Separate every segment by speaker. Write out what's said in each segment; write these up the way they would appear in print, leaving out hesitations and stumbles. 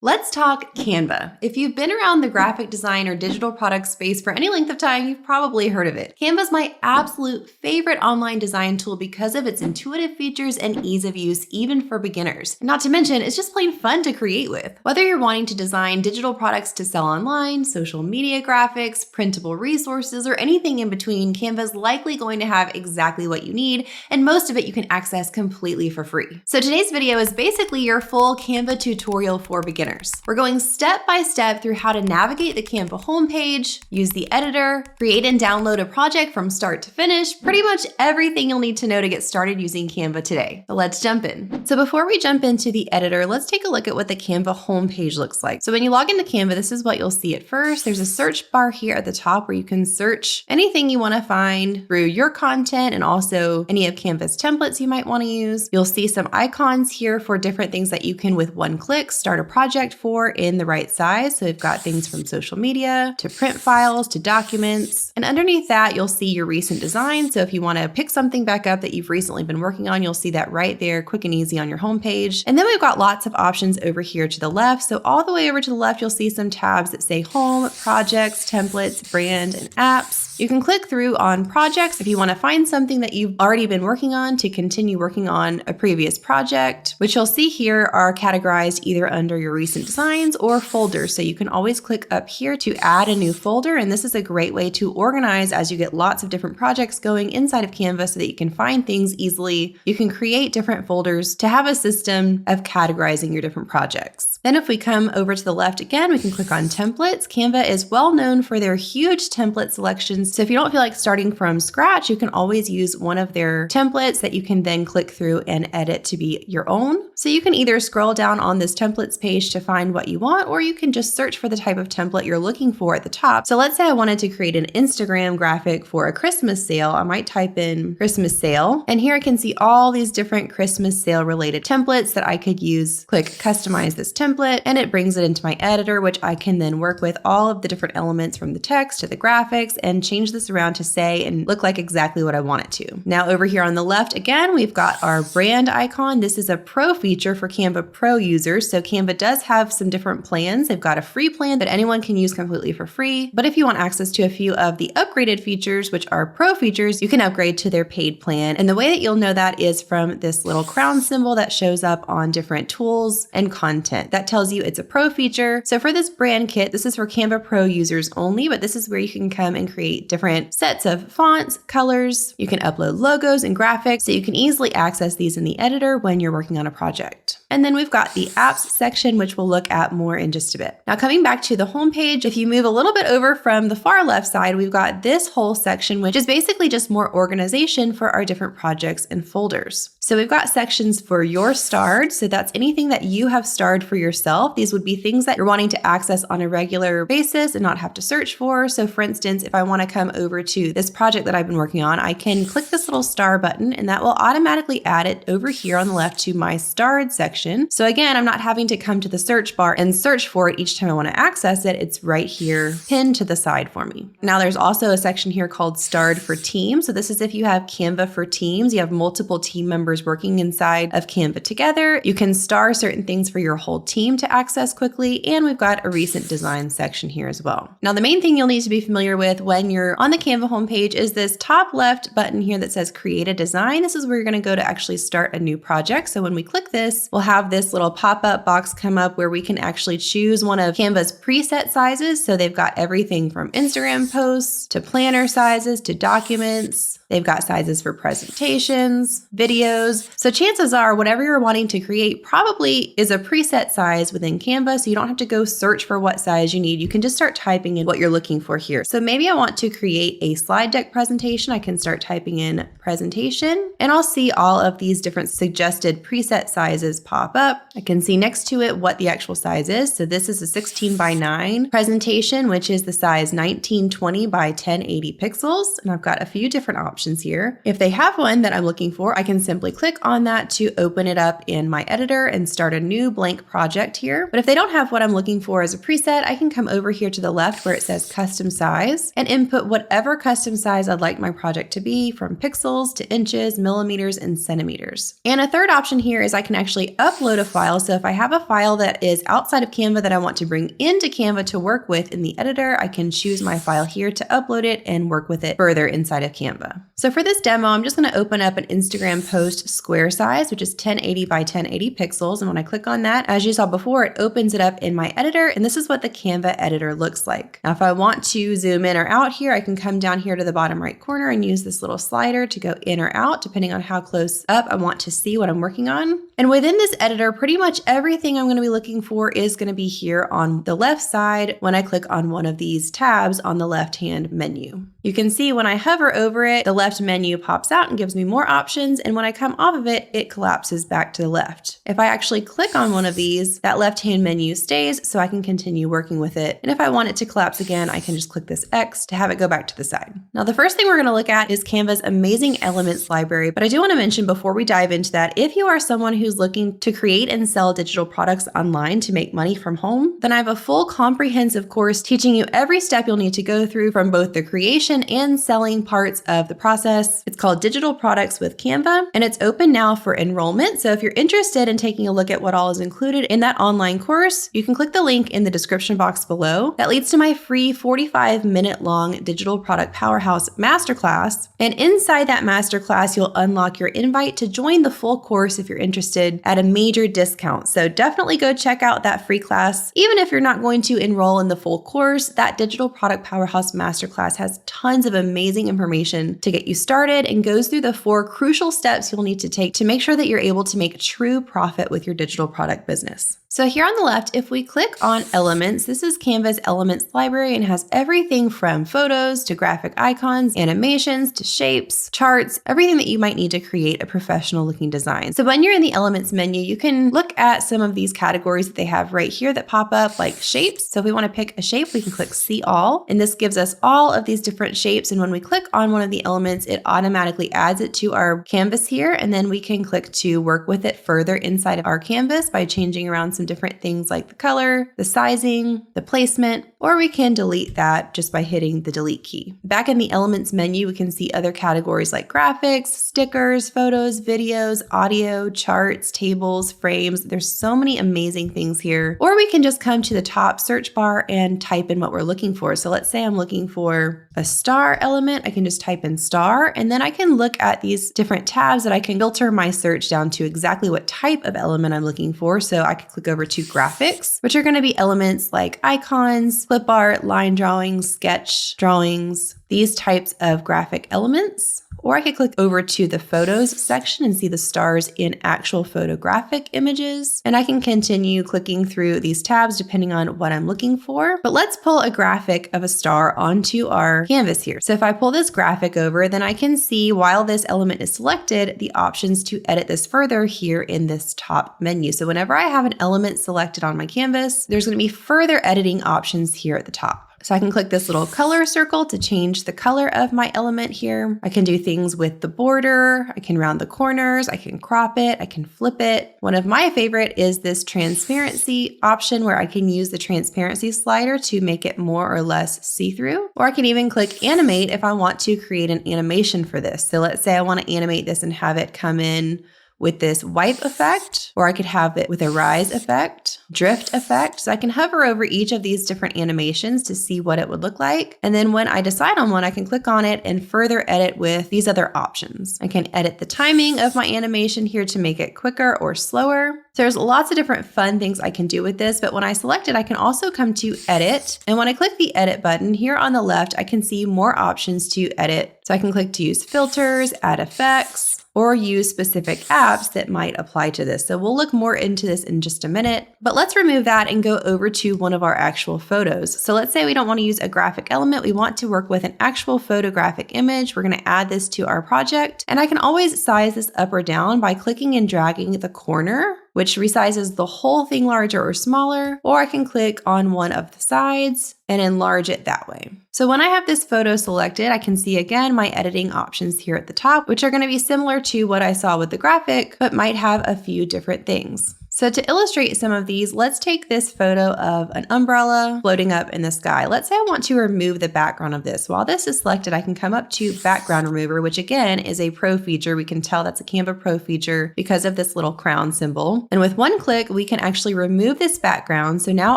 Speaker 1: Let's talk Canva. If you've been around the graphic design or digital product space for any length of time, you've probably heard of it. Canva is my absolute favorite online design tool because of its intuitive features and ease of use, even for beginners. And not to mention, it's just plain fun to create with. Whether you're wanting to design digital products to sell online, social media graphics, printable resources, or anything in between, Canva is likely going to have exactly what you need, and most of it you can access completely for free. So today's video is basically your full Canva tutorial for beginners. We're going step by step through how to navigate the Canva homepage, use the editor, create and download a project from start to finish, pretty much everything you'll need to know to get started using Canva today. So let's jump in. So before we jump into the editor, let's take a look at what the Canva homepage looks like. So when you log into Canva, this is what you'll see at first. There's a search bar here at the top where you can search anything you want to find through your content and also any of Canva's templates you might want to use. You'll see some icons here for different things that you can, with one click, start a project for in the right size. So we've got things from social media to print files to documents. And underneath that, you'll see your recent design. So if you want to pick something back up that you've recently been working on, you'll see that right there, quick and easy on your homepage. And then we've got lots of options over here to the left. So all the way over to the left, you'll see some tabs that say home, projects, templates, brand, and apps. You can click through on projects if you want to find something that you've already been working on to continue working on a previous project, which you'll see here are categorized either under your recent designs or folders. So you can always click up here to add a new folder. And this is a great way to organize as you get lots of different projects going inside of Canva so that you can find things easily. You can create different folders to have a system of categorizing your different projects. Then if we come over to the left again, we can click on templates. Canva is well known for their huge template selections. So if you don't feel like starting from scratch, you can always use one of their templates that you can then click through and edit to be your own. So you can either scroll down on this templates page to find what you want, or you can just search for the type of template you're looking for at the top. So let's say I wanted to create an Instagram graphic for a Christmas sale. I might type in Christmas sale, and here I can see all these different Christmas sale related templates that I could use. Click customize this template, and it brings it into my editor, which I can then work with all of the different elements from the text to the graphics and change this around to say and look like exactly what I want it to. Now over here on the left, again, we've got our brand icon. This is a pro feature for Canva Pro users. So Canva does have some different plans. They've got a free plan that anyone can use completely for free. But if you want access to a few of the upgraded features, which are pro features, you can upgrade to their paid plan. And the way that you'll know that is from this little crown symbol that shows up on different tools and content. That tells you it's a pro feature. So for this brand kit, this is for Canva Pro users only, but this is where you can come and create different sets of fonts, colors. You can upload logos and graphics, so you can easily access these in the editor when you're working on a project. And then we've got the apps section, which we'll look at more in just a bit. Now coming back to the homepage, if you move a little bit over from the far left side, we've got this whole section, which is basically just more organization for our different projects and folders. So we've got sections for your starred. So that's anything that you have starred for yourself. These would be things that you're wanting to access on a regular basis and not have to search for. So for instance, if I want to come over to this project that I've been working on, I can click this little star button and that will automatically add it over here on the left to my starred section. So again, I'm not having to come to the search bar and search for it each time I want to access it. It's right here pinned to the side for me. Now there's also a section here called starred for teams. So this is if you have Canva for teams, you have multiple team members working inside of Canva together. You can star certain things for your whole team to access quickly. And we've got a recent design section here as well. Now the main thing you'll need to be familiar with when you're on the Canva homepage is this top left button here that says create a design. This is where you're going to go to actually start a new project. So when we click this, we'll have this little pop-up box come up where we can actually choose one of Canva's preset sizes. So they've got everything from Instagram posts to planner sizes to documents. They've got sizes for presentations, videos. So chances are whatever you're wanting to create probably is a preset size within Canva. So you don't have to go search for what size you need. You can just start typing in what you're looking for here. So maybe I want to create a slide deck presentation. I can start typing in presentation and I'll see all of these different suggested preset sizes pop up. I can see next to it what the actual size is. So this is a 16:9 presentation, which is the size 1920 by 1080 pixels. And I've got a few different options here. If they have one that I'm looking for, I can simply click on that to open it up in my editor and start a new blank project here. But if they don't have what I'm looking for as a preset, I can come over here to the left where it says custom size and input whatever custom size I'd like my project to be, from pixels to inches, millimeters, and centimeters. And a third option here is I can actually upload a file. So if I have a file that is outside of Canva that I want to bring into Canva to work with in the editor, I can choose my file here to upload it and work with it further inside of Canva. So for this demo, I'm just going to open up an Instagram post square size, which is 1080 by 1080 pixels. And when I click on that, as you saw before, it opens it up in my editor. And this is what the Canva editor looks like. Now, if I want to zoom in or out here, I can come down here to the bottom right corner and use this little slider to go in or out, depending on how close up I want to see what I'm working on. And within this editor, pretty much everything I'm going to be looking for is going to be here on the left side when I click on one of these tabs on the left-hand menu. You can see when I hover over it, the left menu pops out and gives me more options. And when I come off of it, it collapses back to the left. If I actually click on one of these, that left-hand menu stays so I can continue working with it. And if I want it to collapse again, I can just click this X to have it go back to the side. Now, the first thing we're going to look at is Canva's amazing elements library. But I do want to mention before we dive into that, if you are someone who's looking to create and sell digital products online to make money from home, then I have a full comprehensive course teaching you every step you'll need to go through from both the creation and selling parts of the process. It's called Digital Products with Canva, and it's open now for enrollment. So if you're interested in taking a look at what all is included in that online course, you can click the link in the description box below. That leads to my free 45-minute long Digital Product Powerhouse Masterclass. And inside that masterclass, you'll unlock your invite to join the full course if you're interested at a major discount. So definitely go check out that free class. Even if you're not going to enroll in the full course, that Digital Product Powerhouse Masterclass has tons of amazing information to get you started and goes through the 4 crucial steps you'll need to take to make sure that you're able to make true profit with your digital product business. So here on the left, if we click on Elements, this is Canva's Elements library and has everything from photos to graphic icons, animations to shapes, charts, everything that you might need to create a professional looking design. So when you're in the Elements menu, you can look at some of these categories that they have right here that pop up like shapes. So if we want to pick a shape, we can click See All, and this gives us all of these different shapes. And when we click on one of the elements, it automatically adds it to our canvas here. And then we can click to work with it further inside of our canvas by changing around some different things like the color, the sizing, the placement, or we can delete that just by hitting the delete key. Back in the Elements menu, we can see other categories like graphics, stickers, photos, videos, audio, charts, tables, frames. There's so many amazing things here. Or we can just come to the top search bar and type in what we're looking for. So let's say I'm looking for a star element. I can just type in star, and then I can look at these different tabs that I can filter my search down to exactly what type of element I'm looking for. So I could click over to graphics, which are going to be elements like icons, clip art, line drawings, sketch drawings, these types of graphic elements. Or I could click over to the photos section and see the stars in actual photographic images. And I can continue clicking through these tabs depending on what I'm looking for. But let's pull a graphic of a star onto our canvas here. So if I pull this graphic over, then I can see while this element is selected, the options to edit this further here in this top menu. So whenever I have an element selected on my canvas, there's going to be further editing options here at the top. So I can click this little color circle to change the color of my element here. I can do things with the border. I can round the corners. I can crop it. I can flip it. One of my favorite is this transparency option where I can use the transparency slider to make it more or less see-through. Or I can even click animate if I want to create an animation for this. So let's say I want to animate this and have it come in with this wipe effect, or I could have it with a rise effect, drift effect. So I can hover over each of these different animations to see what it would look like. And then when I decide on one, I can click on it and further edit with these other options. I can edit the timing of my animation here to make it quicker or slower. So there's lots of different fun things I can do with this, but when I select it, I can also come to edit. And when I click the edit button here on the left, I can see more options to edit. So I can click to use filters, add effects, or use specific apps that might apply to this. So we'll look more into this in just a minute, but let's remove that and go over to one of our actual photos. So let's say we don't want to use a graphic element. We want to work with an actual photographic image. We're going to add this to our project, and I can always size this up or down by clicking and dragging the corner, which resizes the whole thing larger or smaller, or I can click on one of the sides and enlarge it that way. So when I have this photo selected, I can see again my editing options here at the top, which are going to be similar to what I saw with the graphic, but might have a few different things. So to illustrate some of these, let's take this photo of an umbrella floating up in the sky. Let's say I want to remove the background of this. While this is selected, I can come up to Background Remover, which again is a pro feature. We can tell that's a Canva Pro feature because of this little crown symbol. And with one click, we can actually remove this background. So now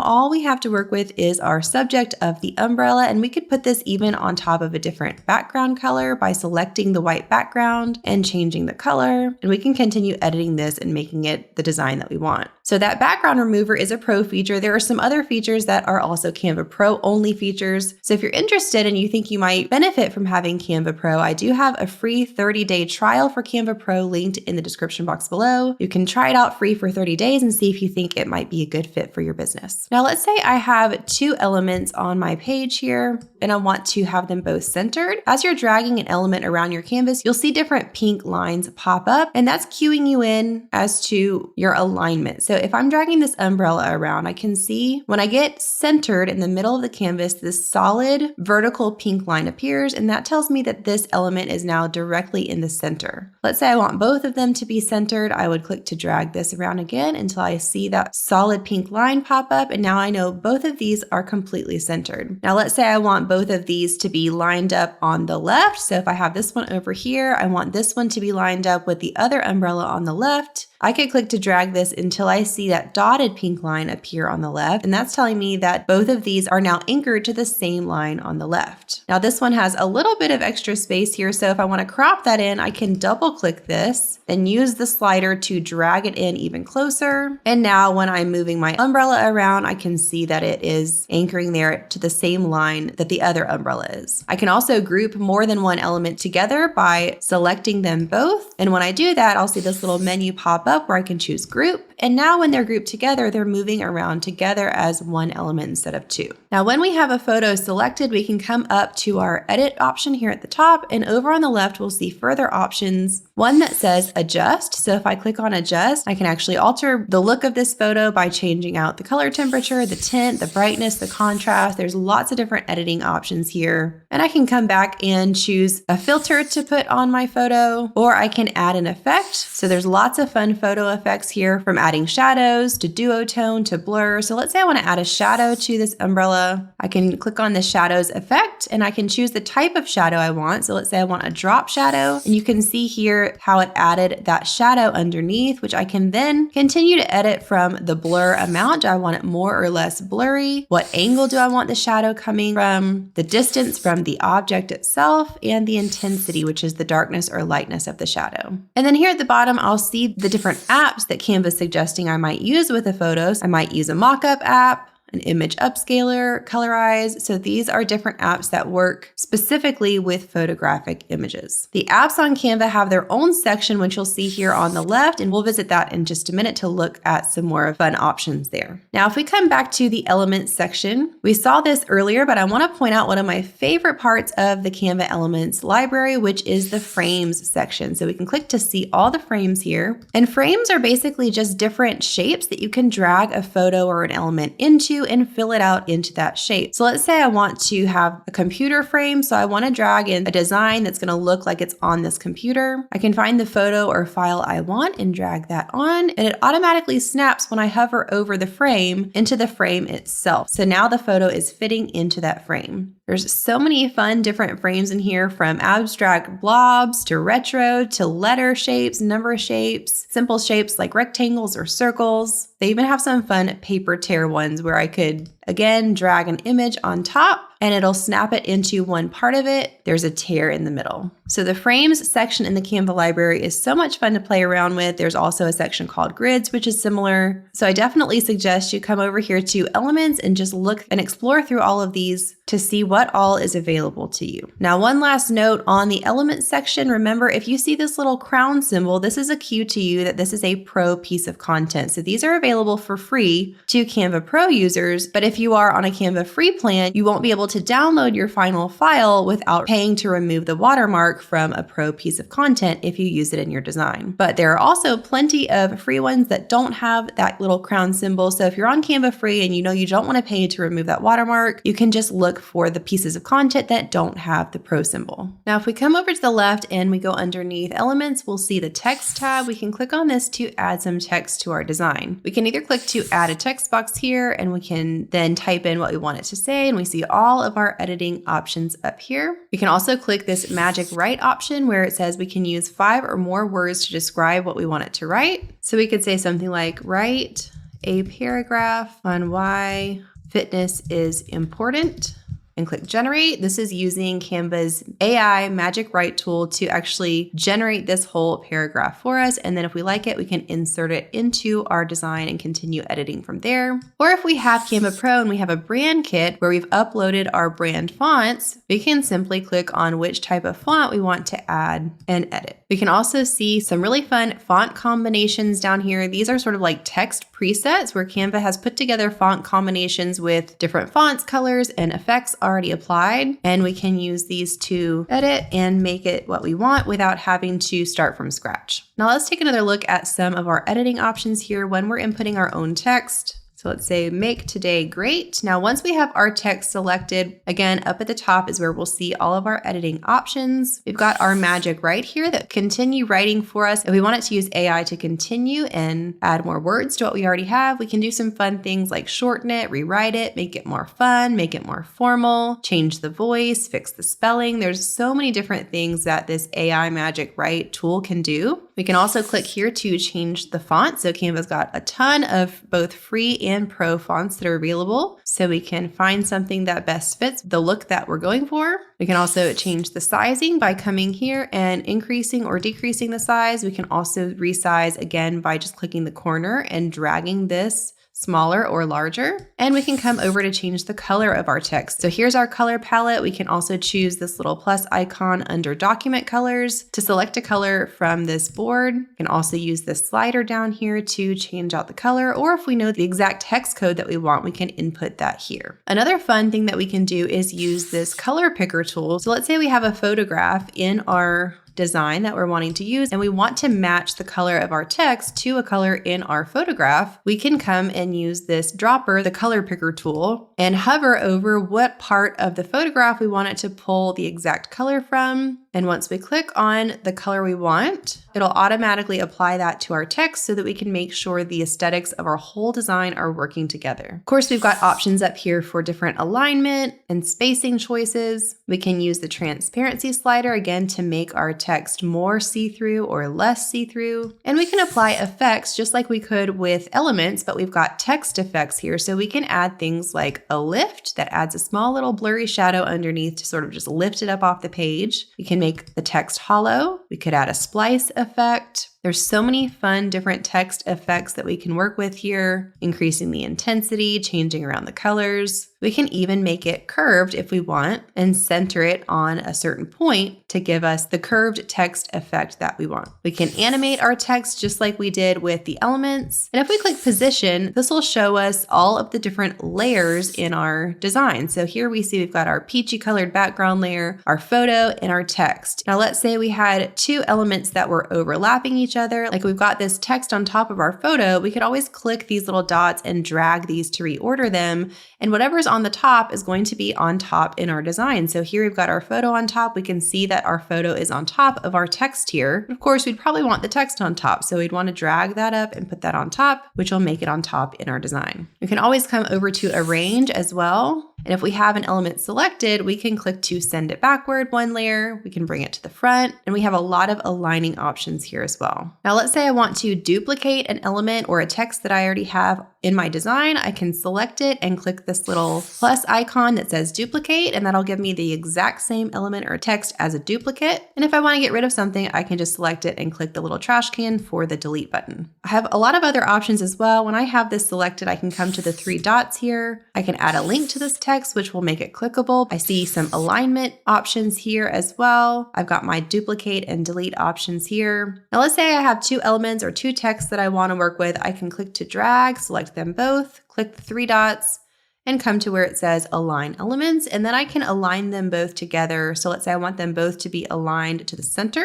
Speaker 1: all we have to work with is our subject of the umbrella, and we could put this even on top of a different background color by selecting the white background and changing the color. And we can continue editing this and making it the design that we want. So that background remover is a pro feature. There are some other features that are also Canva Pro only features. So if you're interested and you think you might benefit from having Canva Pro, I do have a free 30-day trial for Canva Pro linked in the description box below. You can try it out free for 30 days and see if you think it might be a good fit for your business. Now let's say I have two elements on my page here and I want to have them both centered. As you're dragging an element around your canvas, you'll see different pink lines pop up, and that's cueing you in as to your alignment. So if I'm dragging this umbrella around, I can see when I get centered in the middle of the canvas, this solid vertical pink line appears, and that tells me that this element is now directly in the center. Let's say I want both of them to be centered. I would click to drag this around again until I see that solid pink line pop up, and now I know both of these are completely centered. Now let's say I want both of these to be lined up on the left. So if I have this one over here, I want this one to be lined up with the other umbrella on the left. I could click to drag this until I see that dotted pink line appear on the left, and that's telling me that both of these are now anchored to the same line on the left. Now this one has a little bit of extra space here, so if I want to crop that in, I can double click this and use the slider to drag it in even closer. And now when I'm moving my umbrella around, I can see that it is anchoring there to the same line that the other umbrella is. I can also group more than one element together by selecting them both. And when I do that, I'll see this little menu pop up where I can choose group. And now when they're grouped together, they're moving around together as one element instead of two. Now, when we have a photo selected, we can come up to our edit option here at the top, and over on the left, we'll see further options. One that says adjust. So if I click on adjust, I can actually alter the look of this photo by changing out the color temperature, the tint, the brightness, the contrast. There's lots of different editing options here. And I can come back and choose a filter to put on my photo, or I can add an effect. So there's lots of fun photo effects here, from adding shadows to duotone to blur. So let's say I want to add a shadow to this umbrella. I can click on the shadows effect and I can choose the type of shadow I want. So let's say I want a drop shadow, and you can see here how it added that shadow underneath, which I can then continue to edit from the blur amount. Do I want it more or less blurry? What angle do I want the shadow coming from? The distance from the object itself, and the intensity, which is the darkness or lightness of the shadow. And then here at the bottom, I'll see the different apps that Canva is suggesting I might use with the photos. I might use a mockup app, an image upscaler, Colorize. So these are different apps that work specifically with photographic images. The apps on Canva have their own section, which you'll see here on the left, and we'll visit that in just a minute to look at some more fun options there. Now, if we come back to the Elements section, we saw this earlier, but I want to point out one of my favorite parts of the Canva Elements library, which is the Frames section. So we can click to see all the frames here. And frames are basically just different shapes that you can drag a photo or an element into and fill it out into that shape. So let's say I want to have a computer frame. So I want to drag in a design that's going to look like it's on this computer. I can find the photo or file I want and drag that on, and it automatically snaps when I hover over the frame into the frame itself. So now the photo is fitting into that frame. There's so many fun different frames in here, from abstract blobs to retro to letter shapes, number shapes, simple shapes like rectangles or circles. They even have some fun paper tear ones where I could, again, drag an image on top and it'll snap it into one part of it. There's a tear in the middle. So the frames section in the Canva library is so much fun to play around with. There's also a section called grids, which is similar. So I definitely suggest you come over here to Elements and just look and explore through all of these to see what all is available to you. Now, one last note on the Elements section. Remember, if you see this little crown symbol, this is a cue to you that this is a pro piece of content. So these are available for free to Canva Pro users. But if you are on a Canva free plan, you won't be able to download your final file without paying to remove the watermark from a pro piece of content if you use it in your design. But there are also plenty of free ones that don't have that little crown symbol. So if you're on Canva free and you know you don't want to pay to remove that watermark, you can just look for the pieces of content that don't have the pro symbol. Now, if we come over to the left and we go underneath elements, we'll see the text tab. We can click on this to add some text to our design. We can either click to add a text box here, and we can then type in what we want it to say, and we see all of our editing options up here. We can also click this magic write option where it says we can use 5 or more words to describe what we want it to write. So we could say something like, write a paragraph on why fitness is important, and click generate. This is using Canva's AI magic write tool to actually generate this whole paragraph for us. And then if we like it, we can insert it into our design and continue editing from there. Or if we have Canva Pro and we have a brand kit where we've uploaded our brand fonts, we can simply click on which type of font we want to add and edit. We can also see some really fun font combinations down here. These are sort of like text presets where Canva has put together font combinations with different fonts, colors, and effects already applied. And we can use these to edit and make it what we want without having to start from scratch. Now let's take another look at some of our editing options here when we're inputting our own text. So let's say make today great. Now, once we have our text selected, again, up at the top is where we'll see all of our editing options. We've got our magic write here that continue writing for us. If we want it to use AI to continue and add more words to what we already have, we can do some fun things like shorten it, rewrite it, make it more fun, make it more formal, change the voice, fix the spelling. There's so many different things that this AI magic write tool can do. We can also click here to change the font. So Canva's got a ton of both free and pro fonts that are available. So we can find something that best fits the look that we're going for. We can also change the sizing by coming here and increasing or decreasing the size. We can also resize again by just clicking the corner and dragging this smaller or larger. And we can come over to change the color of our text. So here's our color palette. We can also choose this little plus icon under document colors to select a color from this board. We can also use this slider down here to change out the color, or if we know the exact text code that we want, we can input that here. Another fun thing that we can do is use this color picker tool. So let's say we have a photograph in our design that we're wanting to use and we want to match the color of our text to a color in our photograph. We can come and use this dropper, the color picker tool, and hover over what part of the photograph we want it to pull the exact color from. And once we click on the color we want, it'll automatically apply that to our text so that we can make sure the aesthetics of our whole design are working together. Of course, we've got options up here for different alignment and spacing choices. We can use the transparency slider again to make our text more see-through or less see-through. And we can apply effects just like we could with elements, but we've got text effects here. So we can add things like a lift that adds a small little blurry shadow underneath to sort of just lift it up off the page. We can make the text hollow. We could add a splice effect. There's so many fun different text effects that we can work with here, increasing the intensity, changing around the colors. We can even make it curved if we want and center it on a certain point to give us the curved text effect that we want. We can animate our text just like we did with the elements. And if we click position, this will show us all of the different layers in our design. So here we see we've got our peachy colored background layer, our photo, and our text. Now let's say we had two elements that were overlapping each other. Like we've got this text on top of our photo, we could always click these little dots and drag these to reorder them. And whatever's on the top is going to be on top in our design. So here we've got our photo on top. We can see that our photo is on top of our text here. Of course, we'd probably want the text on top. So we'd want to drag that up and put that on top, which will make it on top in our design. We can always come over to arrange as well. And if we have an element selected, we can click to send it backward one layer. We can bring it to the front, and we have a lot of aligning options here as well. Now, let's say I want to duplicate an element or a text that I already have in my design. I can select it and click this little plus icon that says duplicate, and that'll give me the exact same element or text as a duplicate. And if I want to get rid of something, I can just select it and click the little trash can for the delete button. I have a lot of other options as well. When I have this selected, I can come to the three dots here. I can add a link to this text, which will make it clickable. I see some alignment options here as well. I've got my duplicate and delete options here. Now let's say I have two elements or two texts that I want to work with. I can click to drag, select them both, click the three dots, and come to where it says align elements, and then I can align them both together. So let's say I want them both to be aligned to the center.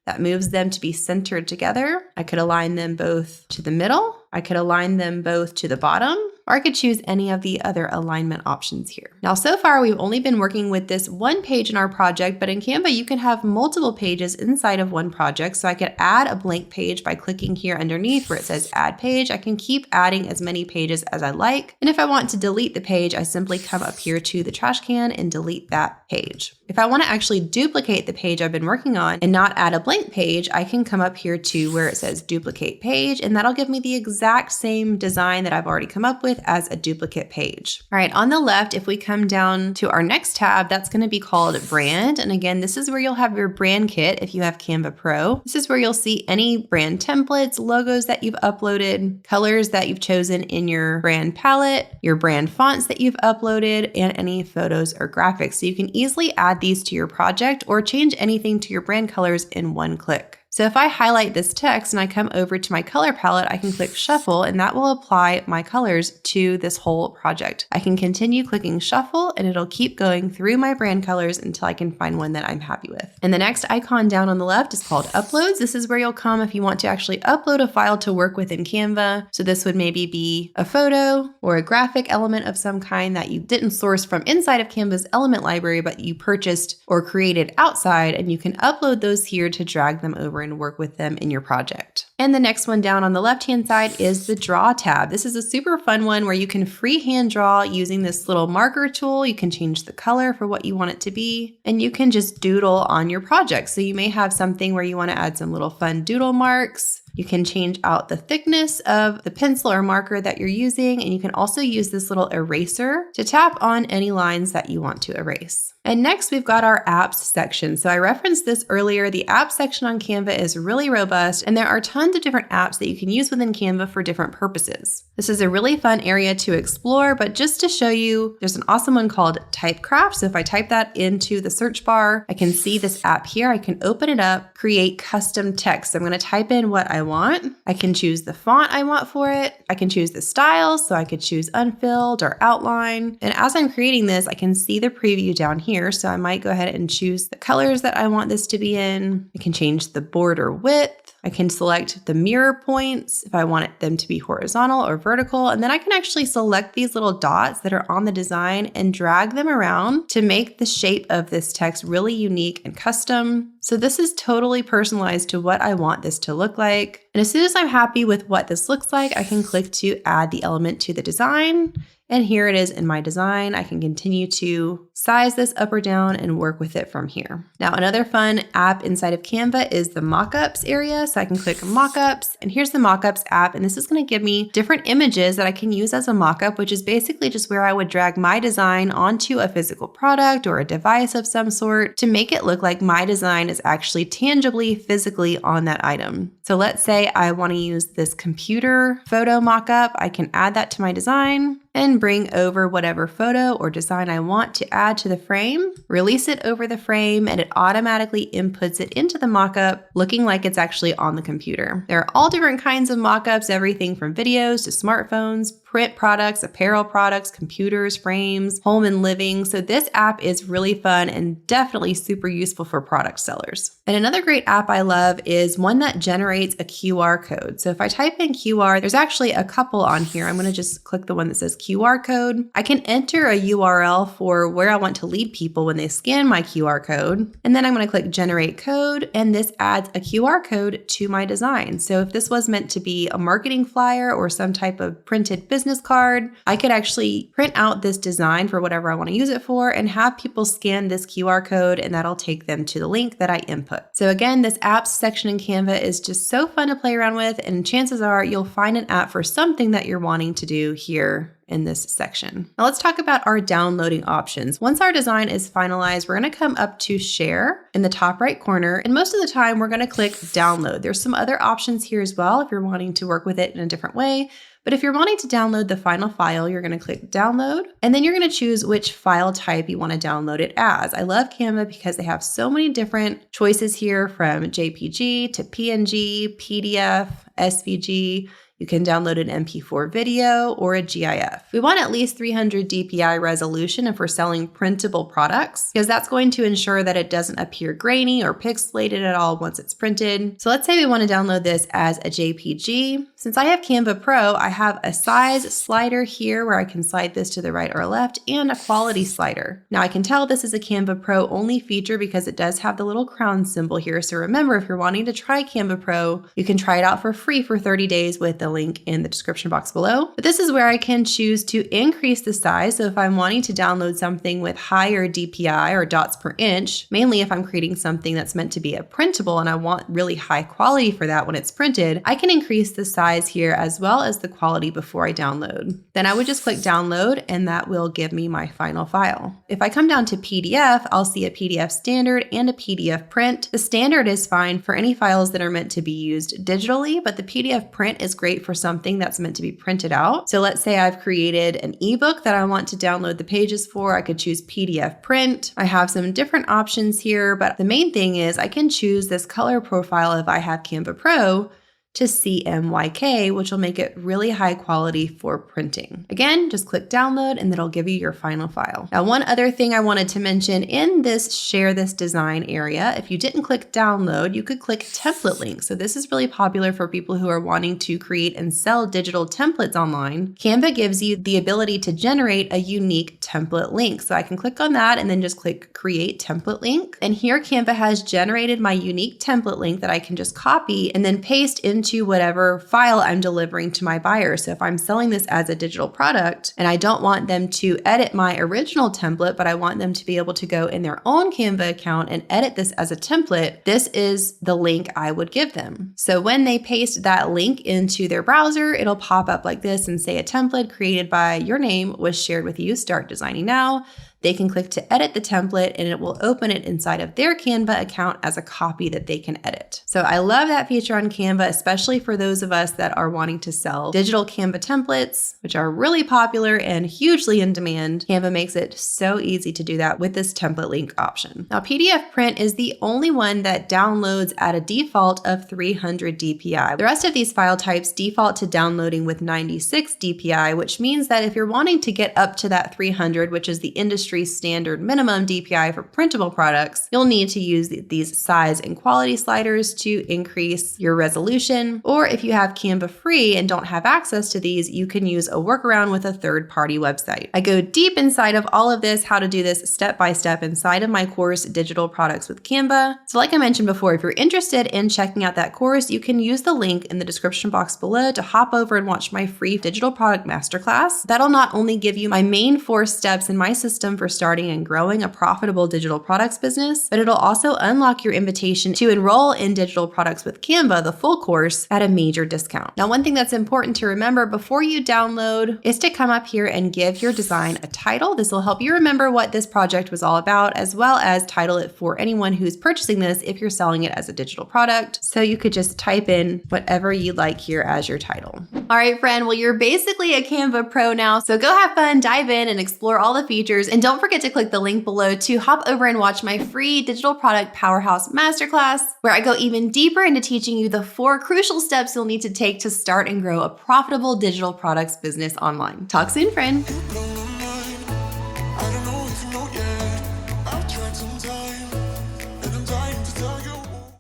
Speaker 1: That moves them to be centered together. I could align them both to the middle. I could align them both to the bottom, or I could choose any of the other alignment options here. Now, so far, we've only been working with this one page in our project, but in Canva, you can have multiple pages inside of one project. So I could add a blank page by clicking here underneath where it says add page. I can keep adding as many pages as I like. And if I want to delete the page, I simply come up here to the trash can and delete that page. If I want to actually duplicate the page I've been working on and not add a blank page, I can come up here to where it says duplicate page, and that'll give me the exact same design that I've already come up with as a duplicate page. All right, on the left, if we come down to our next tab, that's going to be called brand. And again, this is where you'll have your brand kit if you have Canva Pro. This is where you'll see any brand templates, logos that you've uploaded, colors that you've chosen in your brand palette, your brand fonts that you've uploaded, and any photos or graphics. So you can easily add these to your project or change anything to your brand colors in one click. So if I highlight this text and I come over to my color palette, I can click shuffle and that will apply my colors to this whole project. I can continue clicking shuffle and it'll keep going through my brand colors until I can find one that I'm happy with. And the next icon down on the left is called uploads. This is where you'll come if you want to actually upload a file to work with in Canva. So this would maybe be a photo or a graphic element of some kind that you didn't source from inside of Canva's element library, but you purchased or created outside, and you can upload those here to drag them over and work with them in your project. And the next one down on the left-hand side is the Draw tab. This is a super fun one where you can freehand draw using this little marker tool. You can change the color for what you want it to be, and you can just doodle on your project. So you may have something where you want to add some little fun doodle marks. You can change out the thickness of the pencil or marker that you're using, and you can also use this little eraser to tap on any lines that you want to erase. And next, we've got our apps section. So I referenced this earlier. The apps section on Canva is really robust, and there are tons of different apps that you can use within Canva for different purposes. This is a really fun area to explore, but just to show you, there's an awesome one called Typecraft. So if I type that into the search bar, I can see this app here. I can open it up, create custom text. So I'm going to type in what I want. I can choose the font I want for it. I can choose the style. So I could choose unfilled or outline. And as I'm creating this, I can see the preview down here. So I might go ahead and choose the colors that I want this to be in. I can change the border width. I can select the mirror points if I want them to be horizontal or vertical. And then I can actually select these little dots that are on the design and drag them around to make the shape of this text really unique and custom. So this is totally personalized to what I want this to look like. And as soon as I'm happy with what this looks like, I can click to add the element to the design. And here it is in my design. I can continue to size this up or down and work with it from here. Now, another fun app inside of Canva is the Mockups area. So I can click Mockups, and here's the Mockups app. And this is going to give me different images that I can use as a mockup, which is basically just where I would drag my design onto a physical product or a device of some sort to make it look like my design is actually tangibly, physically on that item. So let's say I want to use this computer photo mockup. I can add that to my design and bring over whatever photo or design I want to add to the frame, release it over the frame, and it automatically inputs it into the mockup looking like it's actually on the computer. There are all different kinds of mockups, everything from videos to smartphones, print products, apparel products, computers, frames, home and living. So this app is really fun and definitely super useful for product sellers. And another great app I love is one that generates a QR code. So if I type in QR, there's actually a couple on here. I'm going to just click the one that says QR code. I can enter a URL for where I want to lead people when they scan my QR code. And then I'm going to click generate code, and this adds a QR code to my design. So if this was meant to be a marketing flyer or some type of printed business card, I could actually print out this design for whatever I want to use it for and have people scan this QR code, and that'll take them to the link that I input. So again, this apps section in Canva is just so fun to play around with, and chances are you'll find an app for something that you're wanting to do here in this section. Now let's talk about our downloading options. Once our design is finalized, we're going to come up to share in the top right corner. And most of the time we're going to click download. There's some other options here as well if you're wanting to work with it in a different way. But if you're wanting to download the final file, you're going to click download, and then you're going to choose which file type you want to download it as. I love Canva because they have so many different choices here, from JPG to PNG, PDF, SVG. You can download an MP4 video or a GIF. We want at least 300 DPI resolution if we're selling printable products, because that's going to ensure that it doesn't appear grainy or pixelated at all once it's printed. So let's say we want to download this as a JPG. Since I have Canva Pro, I have a size slider here where I can slide this to the right or left, and a quality slider. Now I can tell this is a Canva Pro only feature because it does have the little crown symbol here. So remember, if you're wanting to try Canva Pro, you can try it out for free for 30 days with the link in the description box below. But this is where I can choose to increase the size. So if I'm wanting to download something with higher DPI or dots per inch, mainly if I'm creating something that's meant to be a printable and I want really high quality for that when it's printed, I can increase the size here as well as the quality before I download. Then I would just click download and that will give me my final file. If I come down to PDF, I'll see a PDF standard and a PDF print. The standard is fine for any files that are meant to be used digitally, but the PDF print is great for something that's meant to be printed out. So let's say I've created an ebook that I want to download the pages for. I could choose PDF print. I have some different options here, but the main thing is I can choose this color profile if I have Canva Pro to CMYK, which will make it really high quality for printing. Again, just click download and it'll give you your final file. Now, one other thing I wanted to mention in this share this design area, if you didn't click download, you could click template link. So this is really popular for people who are wanting to create and sell digital templates online. Canva gives you the ability to generate a unique template link. So I can click on that and then just click create template link. And here Canva has generated my unique template link that I can just copy and then paste into whatever file I'm delivering to my buyer. So if I'm selling this as a digital product and I don't want them to edit my original template, but I want them to be able to go in their own Canva account and edit this as a template, this is the link I would give them. So when they paste that link into their browser, it'll pop up like this and say a template created by your name was shared with you. Start designing now. They can click to edit the template and it will open it inside of their Canva account as a copy that they can edit. So I love that feature on Canva, especially for those of us that are wanting to sell digital Canva templates, which are really popular and hugely in demand. Canva makes it so easy to do that with this template link option. Now, PDF print is the only one that downloads at a default of 300 DPI. The rest of these file types default to downloading with 96 DPI, which means that if you're wanting to get up to that 300, which is the industry standard minimum DPI for printable products, you'll need to use these size and quality sliders to increase your resolution. Or if you have Canva free and don't have access to these, you can use a workaround with a third-party website. I go deep inside of all of this, how to do this step by step inside of my course, Digital Products with Canva. So like I mentioned before, if you're interested in checking out that course, you can use the link in the description box below to hop over and watch my free digital product masterclass. That'll not only give you my main 4 steps in my system for starting and growing a profitable digital products business, but it'll also unlock your invitation to enroll in Digital Products with Canva, the full course, at a major discount. Now, one thing that's important to remember before you download is to come up here and give your design a title. This will help you remember what this project was all about, as well as title it for anyone who's purchasing this if you're selling it as a digital product. So you could just type in whatever you'd like here as your title. All right, friend, well, you're basically a Canva pro now, so go have fun, dive in and explore all the features, and don't forget to click the link below to hop over and watch my free Digital Product Powerhouse Masterclass, where I go even deeper into teaching you the 4 crucial steps you'll need to take to start and grow a profitable digital products business online. Talk soon, friend.